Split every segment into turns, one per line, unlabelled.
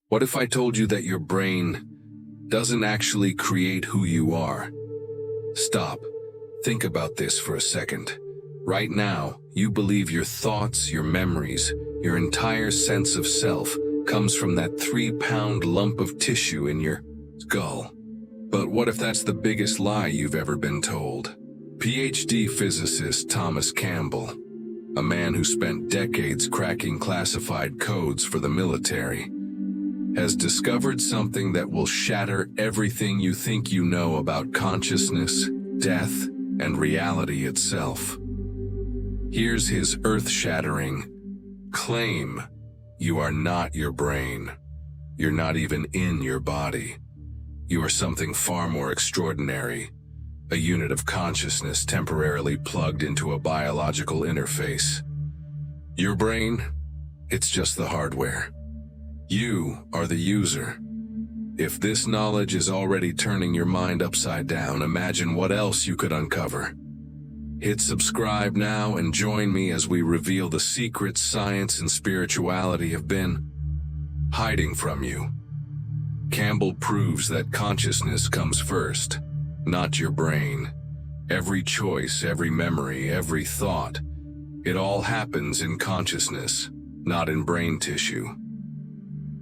What if I told you that your brain doesn't actually create who you are? Stop. Think about this for a second. Right now, you believe your thoughts, your memories, your entire sense of self comes from that 3-pound lump of tissue in your skull. But what if that's the biggest lie you've ever been told? PhD physicist Thomas Campbell, a man who spent decades cracking classified codes for the military, has discovered something that will shatter everything you think you know about consciousness, death, and reality itself. Here's his earth-shattering claim: you are not your brain. You're not even in your body. You are something far more extraordinary, a unit of consciousness temporarily plugged into a biological interface. Your brain, it's just the hardware. You are the user. If this knowledge is already turning your mind upside down, imagine what else you could uncover. Hit subscribe now and join me as we reveal the secrets science and spirituality have been hiding from you. Campbell proves that consciousness comes first, not your brain. Every choice, every memory, every thought, it all happens in consciousness, not in brain tissue.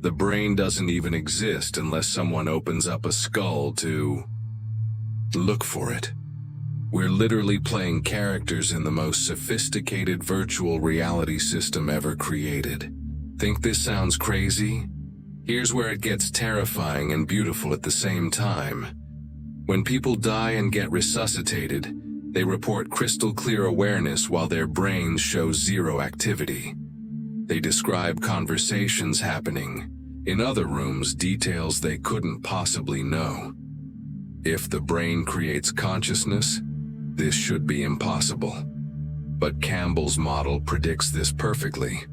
The brain doesn't even exist unless someone opens up a skull to look for it. We're literally playing characters in the most sophisticated virtual reality system ever created. Think this sounds crazy? Here's where it gets terrifying and beautiful at the same time. When people die and get resuscitated, they report crystal clear awareness while their brains show zero activity. They describe conversations happening in other rooms, details they couldn't possibly know. If the brain creates consciousness, this should be impossible. But Campbell's model predicts this perfectly.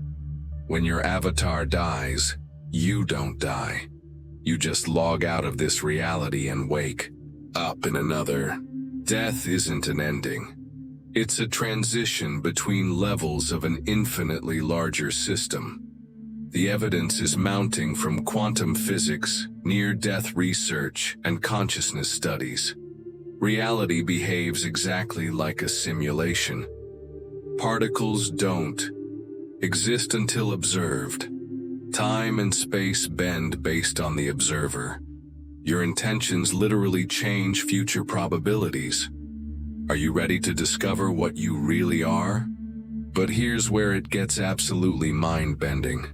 When your avatar dies, you don't die. You just log out of this reality and wake up in another. Death isn't an ending. It's a transition between levels of an infinitely larger system. The evidence is mounting from quantum physics, near-death research, and consciousness studies. Reality behaves exactly like a simulation. Particles don't exist until observed. Time and space bend based on the observer. Your intentions literally change future probabilities. Are you ready to discover what you really are? But here's where it gets absolutely mind-bending.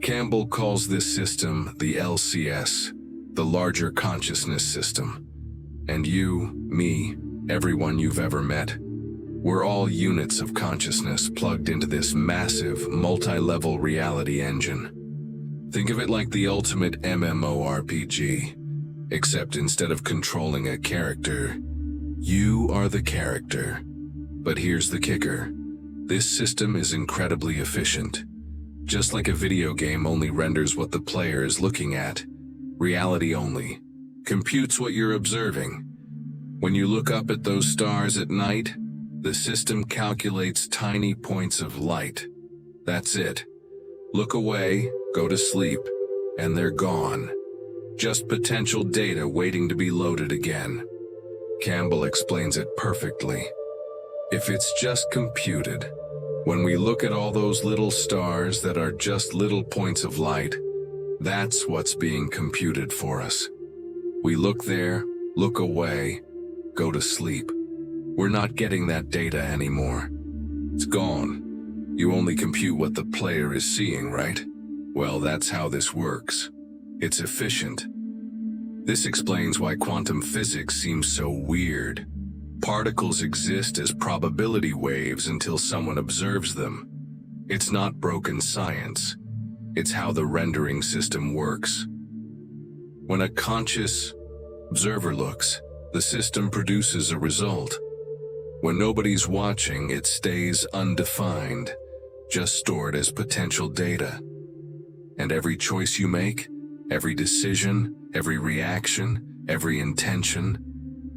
Campbell calls this system the LCS, the larger consciousness system. And you, me, everyone you've ever met, we're all units of consciousness plugged into this massive, multi-level reality engine. Think of it like the ultimate MMORPG, except instead of controlling a character, you are the character. But here's the kicker. This system is incredibly efficient. Just like a video game only renders what the player is looking at, reality only computes what you're observing. When you look up at those stars at night, the system calculates tiny points of light. That's it. Look away, go to sleep, and they're gone. Just potential data waiting to be loaded again. Campbell explains it perfectly. If it's just computed, when we look at all those little stars that are just little points of light, that's what's being computed for us. We look there, look away, go to sleep. We're not getting that data anymore. It's gone. You only compute what the player is seeing, right? Well, that's how this works. It's efficient. This explains why quantum physics seems so weird. Particles exist as probability waves until someone observes them. It's not broken science. It's how the rendering system works. When a conscious observer looks, the system produces a result. When nobody's watching, it stays undefined, just stored as potential data. And every choice you make, every decision, every reaction, every intention,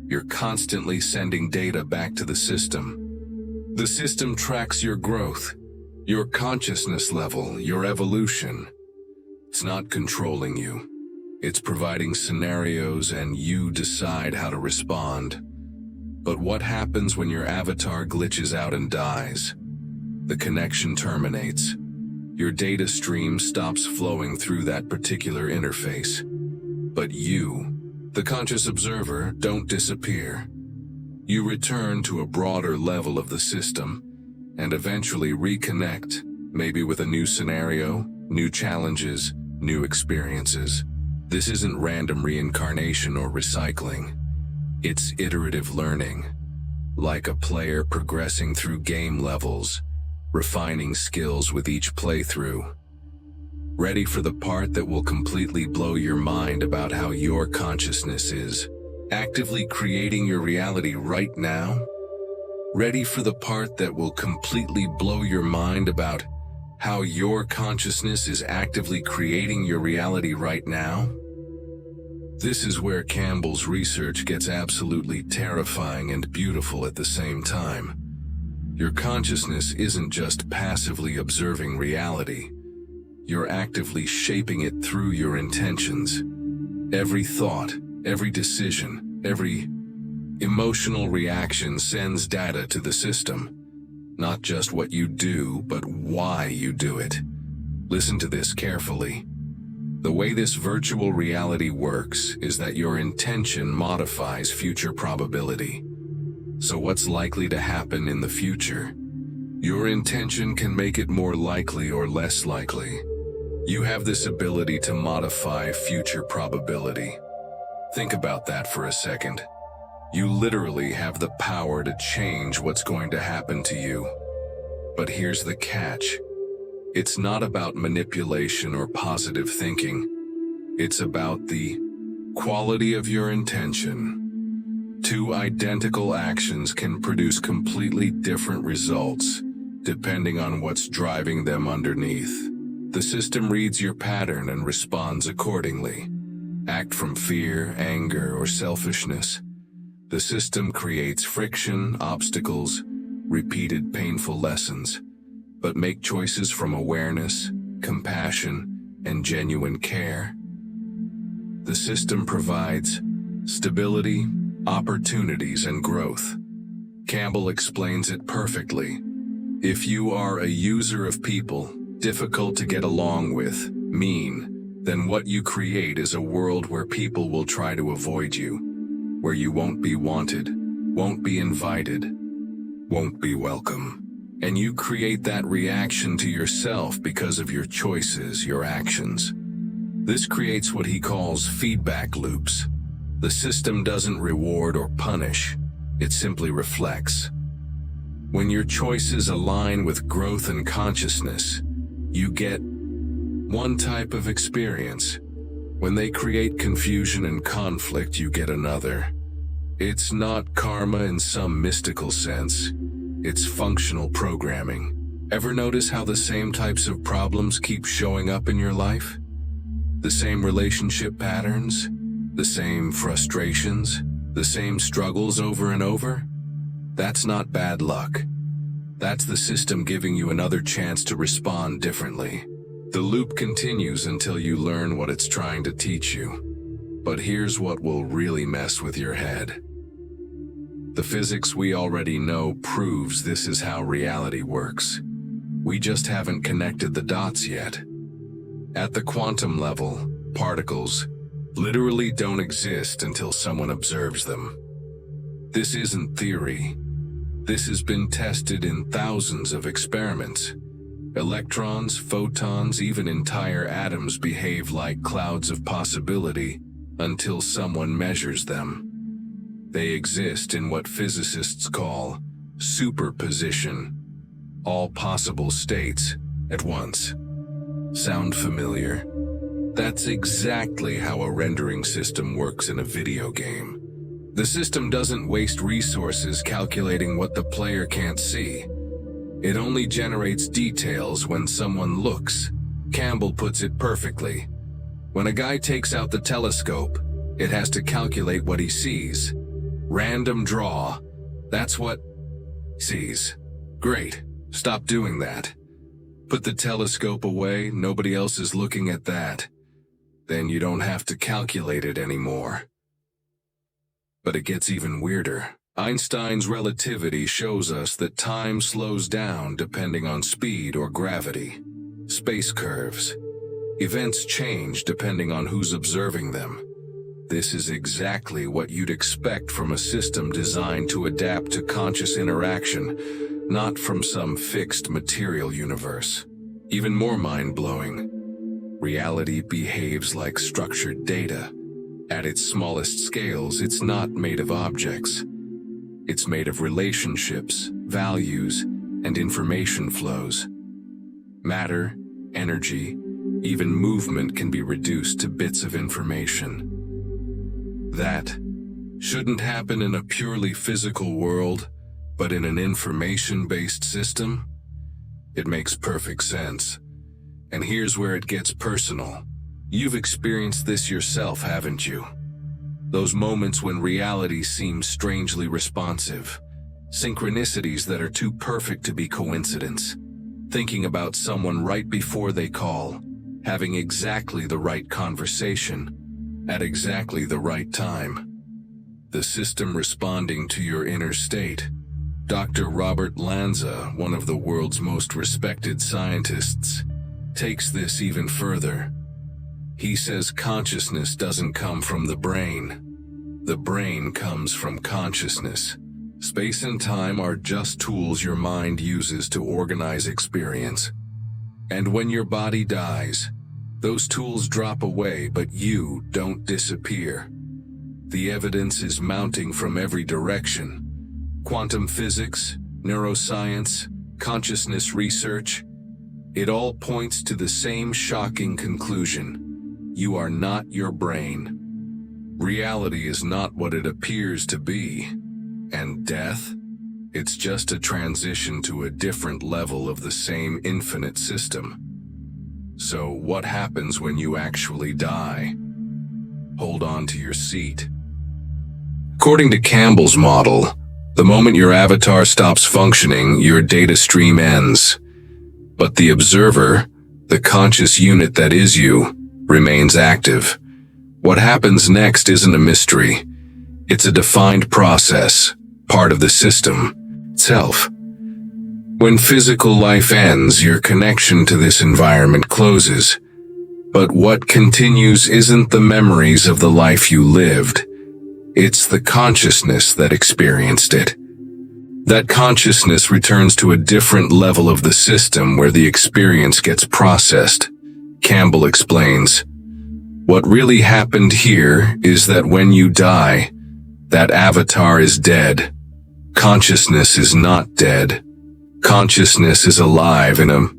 you're constantly sending data back to the system. The system tracks your growth, your consciousness level, your evolution. It's not controlling you. It's providing scenarios and you decide how to respond. But what happens when your avatar glitches out and dies? The connection terminates. Your data stream stops flowing through that particular interface. But you, the conscious observer, don't disappear. You return to a broader level of the system and eventually reconnect, maybe with a new scenario, new challenges, new experiences. This isn't random reincarnation or recycling. It's iterative learning, like a player progressing through game levels, refining skills with each playthrough. Ready for the part that will completely blow your mind about how your consciousness is actively creating your reality right now? Ready for the part that will completely blow your mind about how your consciousness is actively creating your reality right now? This is where Campbell's research gets absolutely terrifying and beautiful at the same time. Your consciousness isn't just passively observing reality. You're actively shaping it through your intentions. Every thought, every decision, every emotional reaction sends data to the system. Not just what you do, but why you do it. Listen to this carefully. The way this virtual reality works is that your intention modifies future probability. So what's likely to happen in the future? Your intention can make it more likely or less likely. You have this ability to modify future probability. Think about that for a second. You literally have the power to change what's going to happen to you. But here's the catch. It's not about manipulation or positive thinking. It's about the quality of your intention. Two identical actions can produce completely different results, depending on what's driving them underneath. The system reads your pattern and responds accordingly. Act from fear, anger, or selfishness. The system creates friction, obstacles, repeated painful lessons. But make choices from awareness, compassion, and genuine care. The system provides stability, opportunities, and growth. Campbell explains it perfectly. If you are a user of people, difficult to get along with, mean, then what you create is a world where people will try to avoid you, where you won't be wanted, won't be invited, won't be welcome. And you create that reaction to yourself because of your choices, your actions. This creates what he calls feedback loops. The system doesn't reward or punish, it simply reflects. When your choices align with growth and consciousness, you get one type of experience. When they create confusion and conflict, you get another. It's not karma in some mystical sense. It's functional programming. Ever notice how the same types of problems keep showing up in your life? The same relationship patterns? The same frustrations? The same struggles over and over? That's not bad luck. That's the system giving you another chance to respond differently. The loop continues until you learn what it's trying to teach you. But here's what will really mess with your head. The physics we already know proves this is how reality works. We just haven't connected the dots yet. At the quantum level, particles literally don't exist until someone observes them. This isn't theory. This has been tested in thousands of experiments. Electrons, photons, even entire atoms behave like clouds of possibility until someone measures them. They exist in what physicists call superposition, all possible states at once. Sound familiar? That's exactly how a rendering system works in a video game. The system doesn't waste resources calculating what the player can't see. It only generates details when someone looks. Campbell puts it perfectly. When a guy takes out the telescope, it has to calculate what he sees. Random draw. That's what sees. Great. Stop doing that. Put the telescope away, nobody else is looking at that. Then you don't have to calculate it anymore. But it gets even weirder. Einstein's relativity shows us that time slows down depending on speed or gravity. Space curves. Events change depending on who's observing them. This is exactly what you'd expect from a system designed to adapt to conscious interaction, not from some fixed material universe. Even more mind-blowing, reality behaves like structured data. At its smallest scales, it's not made of objects. It's made of relationships, values, and information flows. Matter, energy, even movement can be reduced to bits of information. That shouldn't happen in a purely physical world, but in an information-based system? It makes perfect sense. And here's where it gets personal. You've experienced this yourself, haven't you? Those moments when reality seems strangely responsive. Synchronicities that are too perfect to be coincidence. Thinking about someone right before they call. Having exactly the right conversation. At exactly the right time. The system responding to your inner state. Dr. Robert Lanza, one of the world's most respected scientists, takes this even further. He says consciousness doesn't come from the brain. The brain comes from consciousness. Space and time are just tools your mind uses to organize experience. And when your body dies, those tools drop away, but you don't disappear. The evidence is mounting from every direction. Quantum physics, neuroscience, consciousness research. It all points to the same shocking conclusion. You are not your brain. Reality is not what it appears to be. And death? It's just a transition to a different level of the same infinite system. So what happens when you actually die? Hold on to your seat. According to Campbell's model, the moment your avatar stops functioning, your data stream ends. But the observer, the conscious unit that is you, remains active. What happens next isn't a mystery. It's a defined process, part of the system itself. When physical life ends, your connection to this environment closes. But what continues isn't the memories of the life you lived. It's the consciousness that experienced it. That consciousness returns to a different level of the system where the experience gets processed. Campbell explains, what really happened here is that when you die, that avatar is dead. Consciousness is not dead. Consciousness is alive in a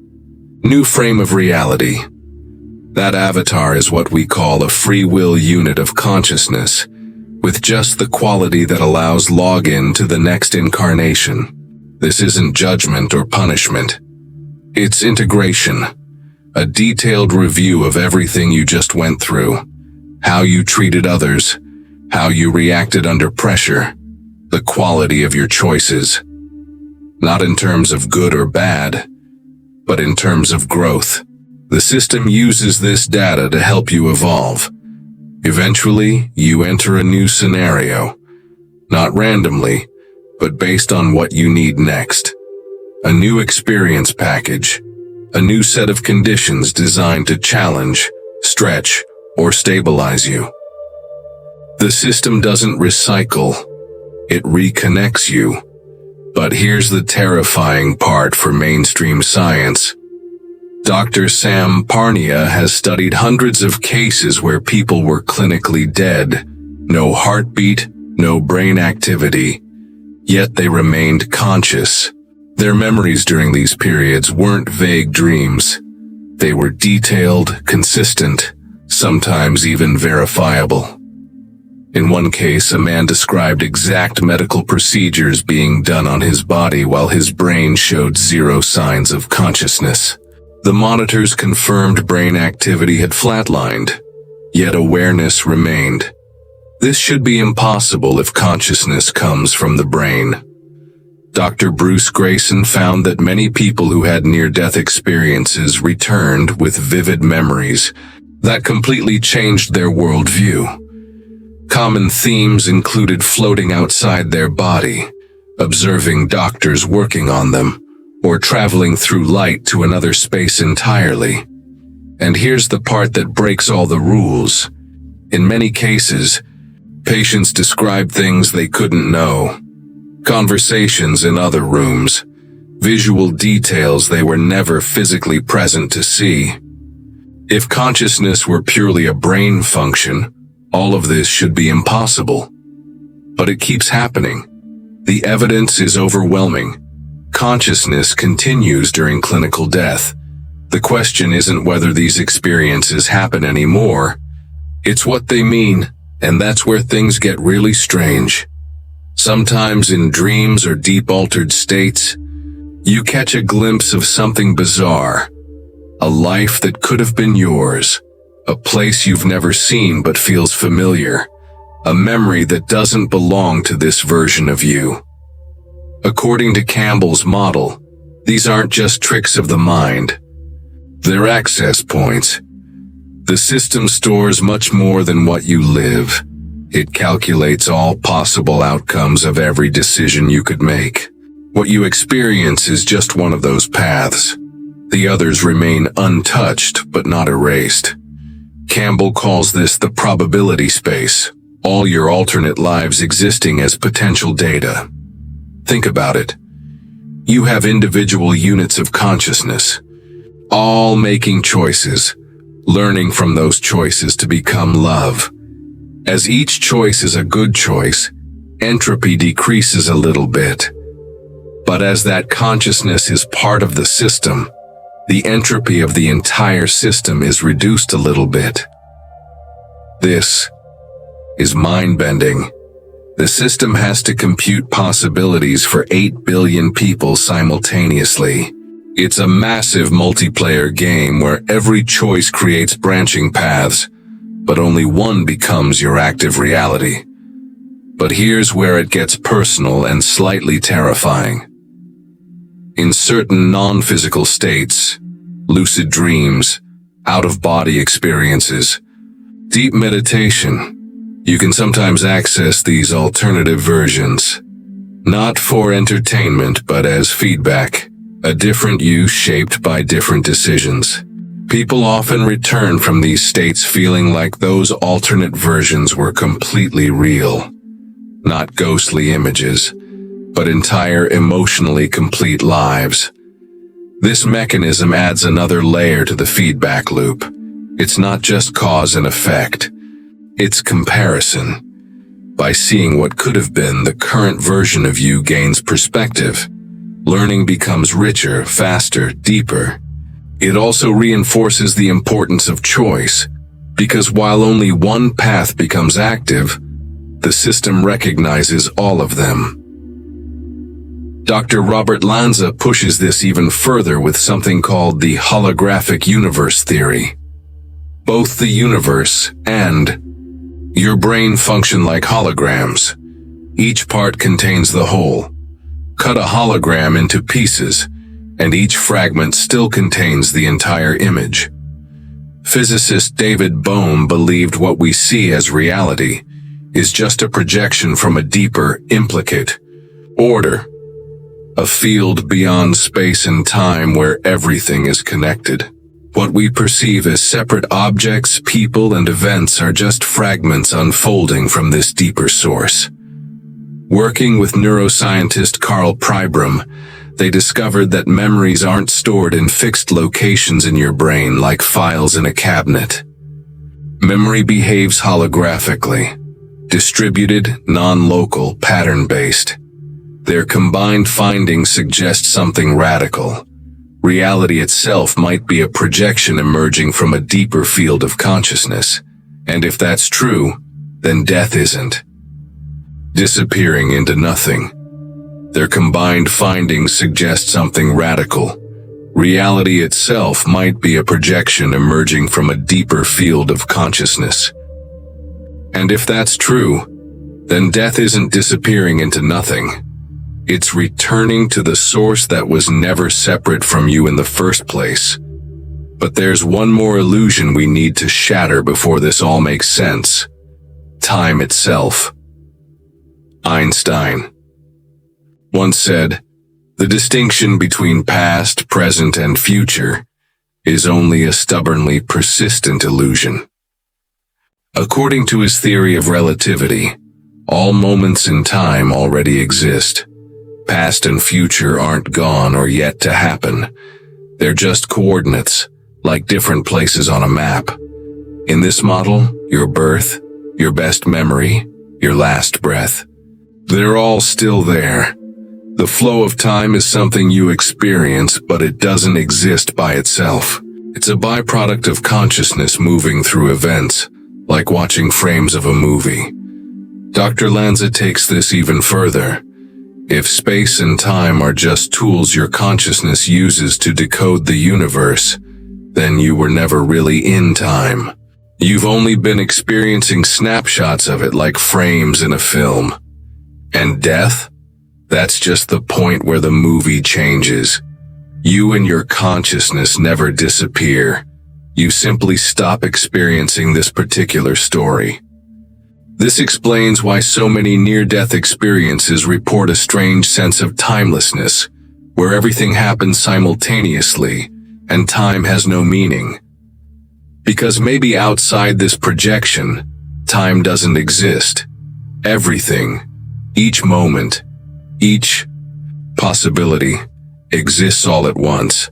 new frame of reality. That avatar is what we call a free will unit of consciousness, with just the quality that allows login to the next incarnation. This isn't judgment or punishment. It's integration, a detailed review of everything you just went through, how you treated others, how you reacted under pressure, the quality of your choices. Not in terms of good or bad, but in terms of growth. The system uses this data to help you evolve. Eventually, you enter a new scenario, not randomly, but based on what you need next. A new experience package, a new set of conditions designed to challenge, stretch, or stabilize you. The system doesn't recycle, it reconnects you. But here's the terrifying part for mainstream science. Dr. Sam Parnia has studied hundreds of cases where people were clinically dead, no heartbeat, no brain activity, yet they remained conscious. Their memories during these periods weren't vague dreams. They were detailed, consistent, sometimes even verifiable. In one case, a man described exact medical procedures being done on his body while his brain showed zero signs of consciousness. The monitors confirmed brain activity had flatlined, yet awareness remained. This should be impossible if consciousness comes from the brain. Dr. Bruce Grayson found that many people who had near-death experiences returned with vivid memories that completely changed their worldview. Common themes included floating outside their body, observing doctors working on them, or traveling through light to another space entirely. And here's the part that breaks all the rules. In many cases, patients described things they couldn't know. Conversations in other rooms, visual details they were never physically present to see. If consciousness were purely a brain function, all of this should be impossible. But it keeps happening. The evidence is overwhelming. Consciousness continues during clinical death. The question isn't whether these experiences happen anymore. It's what they mean, and that's where things get really strange. Sometimes in dreams or deep altered states, you catch a glimpse of something bizarre. A life that could have been yours. A place you've never seen but feels familiar. A memory that doesn't belong to this version of you. According to Campbell's model, these aren't just tricks of the mind. They're access points. The system stores much more than what you live. It calculates all possible outcomes of every decision you could make. What you experience is just one of those paths. The others remain untouched but not erased. Campbell calls this the probability space, all your alternate lives existing as potential data. Think about it. You have individual units of consciousness, all making choices, learning from those choices to become love. As each choice is a good choice, entropy decreases a little bit. But as that consciousness is part of the system, the entropy of the entire system is reduced a little bit. This is mind-bending. The system has to compute possibilities for 8 billion people simultaneously. It's a massive multiplayer game where every choice creates branching paths, but only one becomes your active reality. But here's where it gets personal and slightly terrifying. In certain non-physical states, lucid dreams, out-of-body experiences, deep meditation, you can sometimes access these alternative versions. Not for entertainment, but as feedback, a different you shaped by different decisions. People often return from these states feeling like those alternate versions were completely real. Not ghostly images, but entire emotionally complete lives. This mechanism adds another layer to the feedback loop. It's not just cause and effect. It's comparison. By seeing what could have been, the current version of you gains perspective. Learning becomes richer, faster, deeper. It also reinforces the importance of choice, because while only one path becomes active, the system recognizes all of them. Dr. Robert Lanza pushes this even further with something called the holographic universe theory. Both the universe and your brain function like holograms. Each part contains the whole. Cut a hologram into pieces, and each fragment still contains the entire image. Physicist David Bohm believed what we see as reality is just a projection from a deeper, implicate order, a field beyond space and time where everything is connected. What we perceive as separate objects, people, and events are just fragments unfolding from this deeper source. Working with neuroscientist Carl Pribram, they discovered that memories aren't stored in fixed locations in your brain like files in a cabinet. Memory behaves holographically, distributed, non-local, pattern-based. Their combined findings suggest something radical. Reality itself might be a projection emerging from a deeper field of consciousness. And if that's true, then death isn't disappearing into nothing. Their combined findings suggest something radical. Reality itself might be a projection emerging from a deeper field of consciousness. And if that's true, then death isn't disappearing into nothing. It's returning to the source that was never separate from you in the first place. But there's one more illusion we need to shatter before this all makes sense. Time itself. Einstein once said, "The distinction between past, present, and future is only a stubbornly persistent illusion." According to his theory of relativity, all moments in time already exist. Past and future aren't gone or yet to happen. They're just coordinates, like different places on a map. In this model, your birth, your best memory, your last breath, they're all still there. The flow of time is something you experience, but it doesn't exist by itself. It's a byproduct of consciousness moving through events, like watching frames of a movie. Dr. Lanza takes this even further. If space and time are just tools your consciousness uses to decode the universe, then you were never really in time. You've only been experiencing snapshots of it like frames in a film. And death? That's just the point where the movie changes. You and your consciousness never disappear. You simply stop experiencing this particular story. This explains why so many near-death experiences report a strange sense of timelessness, where everything happens simultaneously and time has no meaning. Because maybe outside this projection, time doesn't exist. Everything, each moment, each possibility exists all at once.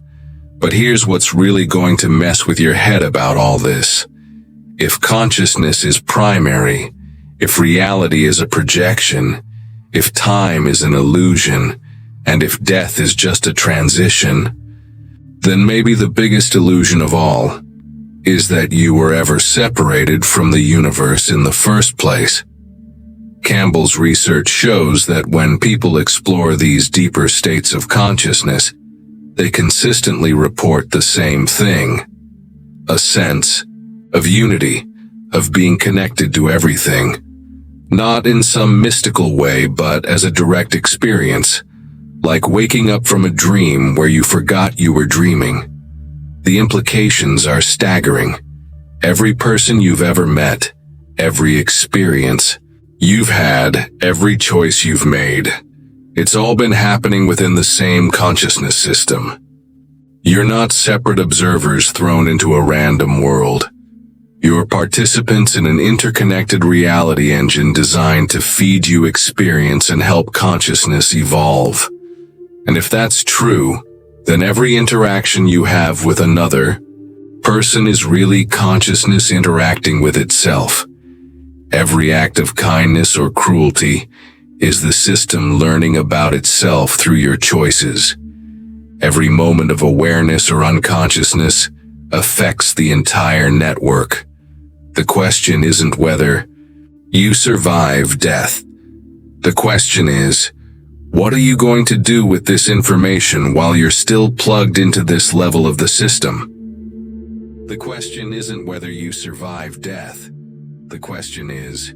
But here's what's really going to mess with your head about all this. If consciousness is primary, if reality is a projection, if time is an illusion, and if death is just a transition, then maybe the biggest illusion of all is that you were ever separated from the universe in the first place. Campbell's research shows that when people explore these deeper states of consciousness, they consistently report the same thing. A sense of unity, of being connected to everything. Not in some mystical way, but as a direct experience, like waking up from a dream where you forgot you were dreaming. The implications are staggering. Every person you've ever met, every experience you've had, every choice you've made, it's all been happening within the same consciousness system. You're not separate observers thrown into a random world. You're participants in an interconnected reality engine designed to feed you experience and help consciousness evolve. And if that's true, then every interaction you have with another person is really consciousness interacting with itself. Every act of kindness or cruelty is the system learning about itself through your choices. Every moment of awareness or unconsciousness affects the entire network. The question isn't whether you survive death. The question is, what are you going to do with this information while you're still plugged into this level of the system? The question isn't whether you survive death. The question is,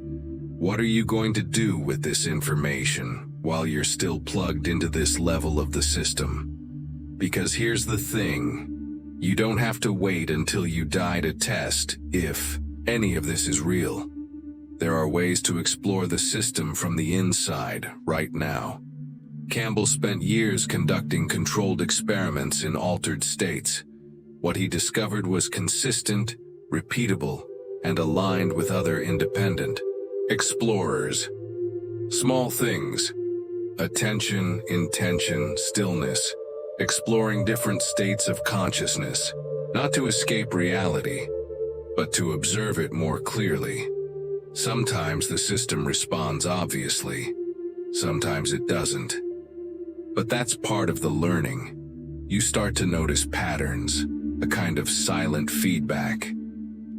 what are you going to do with this information while you're still plugged into this level of the system? Because here's the thing, you don't have to wait until you die to test if any of this is real. There are ways to explore the system from the inside right now. Campbell spent years conducting controlled experiments in altered states. What he discovered was consistent, repeatable, and aligned with other independent explorers. Small things: attention, intention, stillness, exploring different states of consciousness, not to escape reality, but to observe it more clearly. Sometimes the system responds obviously, sometimes it doesn't. But that's part of the learning. You start to notice patterns, a kind of silent feedback.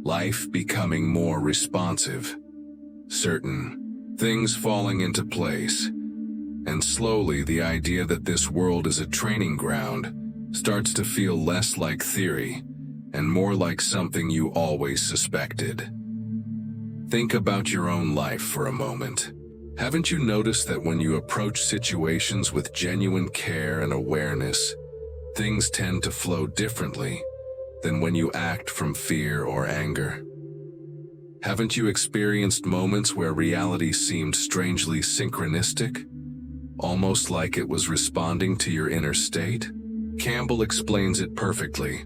Life becoming more responsive. Certain things falling into place. And slowly the idea that this world is a training ground starts to feel less like theory and more like something you always suspected. Think about your own life for a moment. Haven't you noticed that when you approach situations with genuine care and awareness, things tend to flow differently than when you act from fear or anger? Haven't you experienced moments where reality seemed strangely synchronistic, almost like it was responding to your inner state? Campbell explains it perfectly.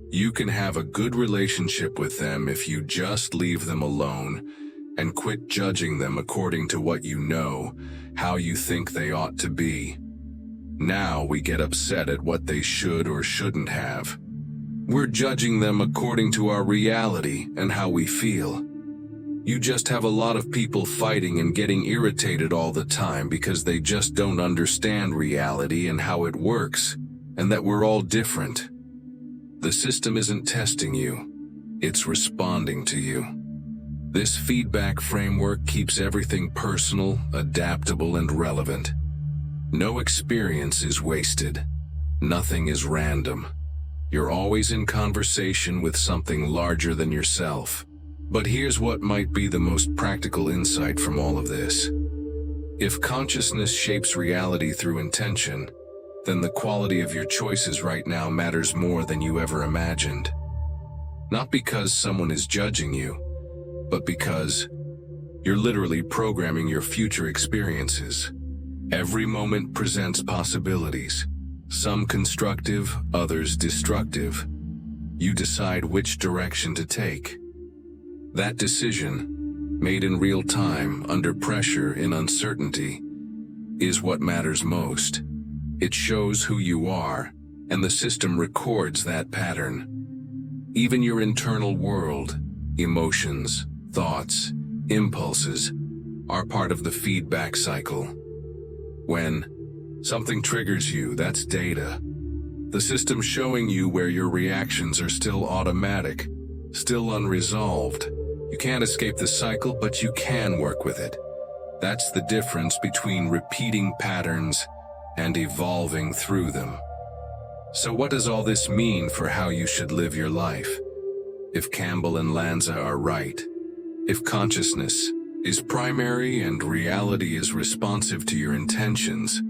You can have a good relationship with them if you just leave them alone and quit judging them according to what you know, how you think they ought to be. Now we get upset at what they should or shouldn't have. We're judging them according to our reality and how we feel. You just have a lot of people fighting and getting irritated all the time because they just don't understand reality and how it works, and that we're all different. The system isn't testing you, it's responding to you. This feedback framework keeps everything personal, adaptable, and relevant. No experience is wasted. Nothing is random. You're always in conversation with something larger than yourself. But here's what might be the most practical insight from all of this. If consciousness shapes reality through intention, then the quality of your choices right now matters more than you ever imagined. Not because someone is judging you, but because you're literally programming your future experiences. Every moment presents possibilities, some constructive, others destructive. You decide which direction to take. That decision, made in real time, under pressure, in uncertainty, is what matters most. It shows who you are, and the system records that pattern. Even your internal world, emotions, thoughts, impulses, are part of the feedback cycle. When something triggers you, that's data. The system showing you where your reactions are still automatic, still unresolved. You can't escape the cycle, but you can work with it. That's the difference between repeating patterns and evolving through them. So what does all this mean for how you should live your life? If Campbell and Lanza are right, if consciousness is primary and reality is responsive to your intentions,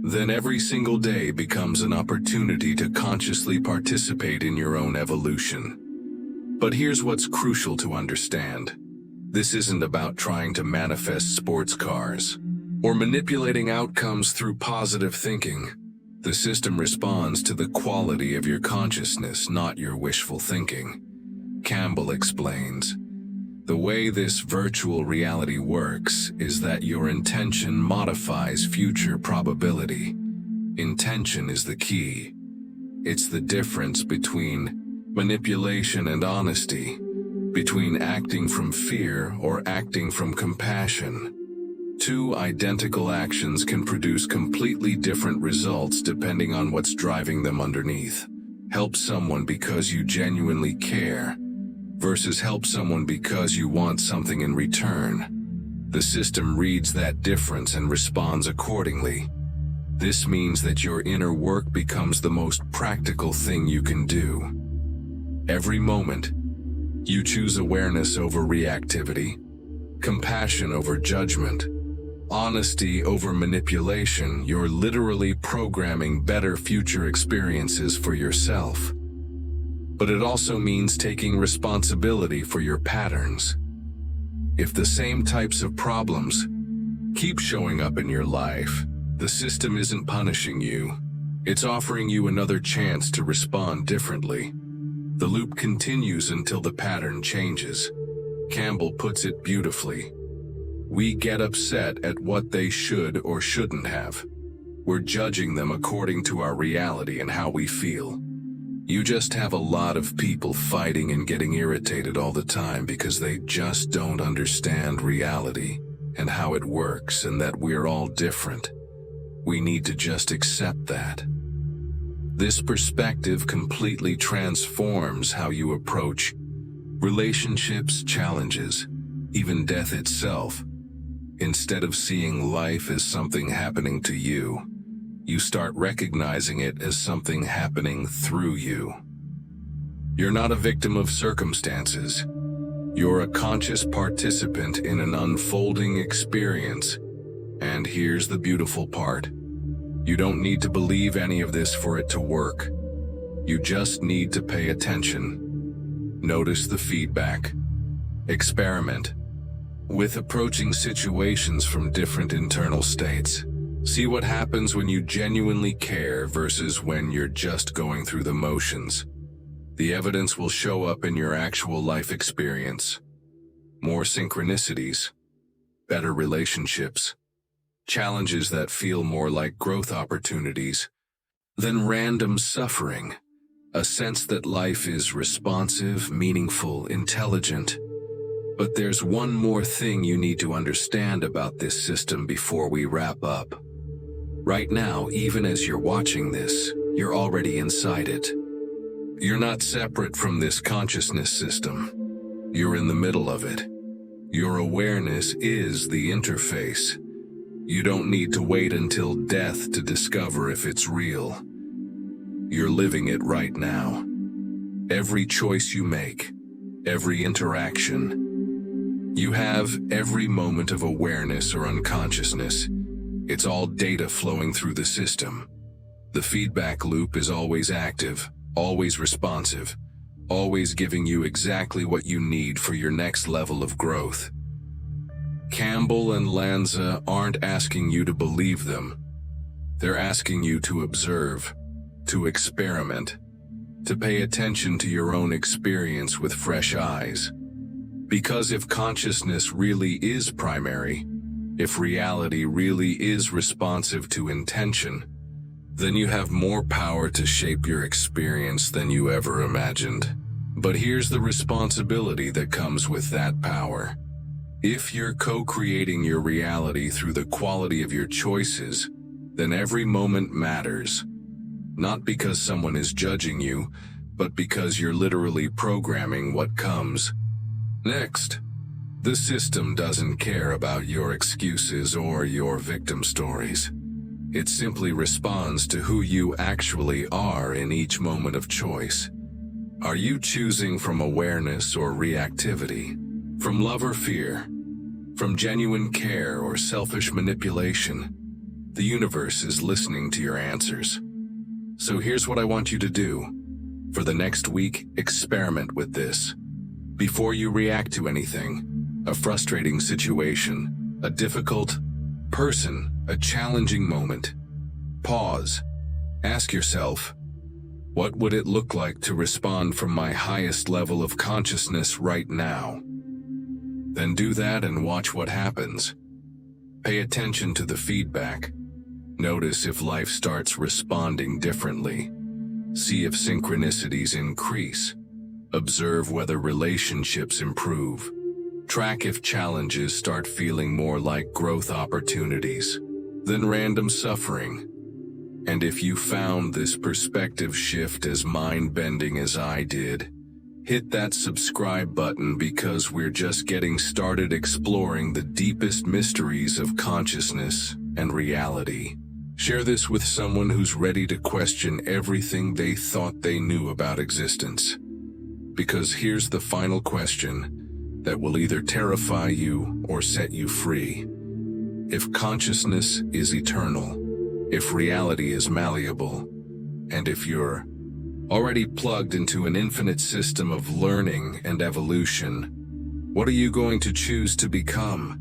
then every single day becomes an opportunity to consciously participate in your own evolution. But here's what's crucial to understand. This isn't about trying to manifest sports cars or manipulating outcomes through positive thinking. The system responds to the quality of your consciousness, not your wishful thinking. Campbell explains, the way this virtual reality works is that your intention modifies future probability. Intention is the key. It's the difference between manipulation and honesty, between acting from fear or acting from compassion. Two identical actions can produce completely different results depending on what's driving them underneath. Help someone because you genuinely care, versus help someone because you want something in return. The system reads that difference and responds accordingly. This means that your inner work becomes the most practical thing you can do. Every moment, you choose awareness over reactivity, compassion over judgment, honesty over manipulation. You're literally programming better future experiences for yourself. But it also means taking responsibility for your patterns. If the same types of problems keep showing up in your life, the system isn't punishing you. It's offering you another chance to respond differently. The loop continues until the pattern changes. Campbell puts it beautifully. We get upset at what they should or shouldn't have. We're judging them according to our reality and how we feel. You just have a lot of people fighting and getting irritated all the time because they just don't understand reality and how it works, and that we're all different. We need to just accept that. This perspective completely transforms how you approach relationships, challenges, even death itself. Instead of seeing life as something happening to you, you start recognizing it as something happening through you. You're not a victim of circumstances. You're a conscious participant in an unfolding experience. And here's the beautiful part. You don't need to believe any of this for it to work. You just need to pay attention. Notice the feedback. Experiment with approaching situations from different internal states. See what happens when you genuinely care versus when you're just going through the motions. The evidence will show up in your actual life experience. More synchronicities, better relationships, challenges that feel more like growth opportunities than random suffering. A sense that life is responsive, meaningful, intelligent. But there's one more thing you need to understand about this system before we wrap up. Right now, even as you're watching this, you're already inside it. You're not separate from this consciousness system. You're in the middle of it. Your awareness is the interface. You don't need to wait until death to discover if it's real. You're living it right now. Every choice you make, every interaction, you have every moment of awareness or unconsciousness. It's all data flowing through the system. The feedback loop is always active, always responsive, always giving you exactly what you need for your next level of growth. Campbell and Lanza aren't asking you to believe them. They're asking you to observe, to experiment, to pay attention to your own experience with fresh eyes. Because if consciousness really is primary, if reality really is responsive to intention, then you have more power to shape your experience than you ever imagined. But here's the responsibility that comes with that power. If you're co-creating your reality through the quality of your choices, then every moment matters. Not because someone is judging you, but because you're literally programming what comes. Next, the system doesn't care about your excuses or your victim stories. It simply responds to who you actually are in each moment of choice. Are you choosing from awareness or reactivity? From love or fear? From genuine care or selfish manipulation? The universe is listening to your answers. So here's what I want you to do. For the next week, experiment with this. Before you react to anything, a frustrating situation, a difficult person, a challenging moment, pause. Ask yourself, what would it look like to respond from my highest level of consciousness right now? Then do that and watch what happens. Pay attention to the feedback. Notice if life starts responding differently. See if synchronicities increase. Observe whether relationships improve. Track if challenges start feeling more like growth opportunities than random suffering. And if you found this perspective shift as mind-bending as I did, hit that subscribe button because we're just getting started exploring the deepest mysteries of consciousness and reality. Share this with someone who's ready to question everything they thought they knew about existence. Because here's the final question that will either terrify you or set you free. If consciousness is eternal, if reality is malleable, and if you're already plugged into an infinite system of learning and evolution, what are you going to choose to become?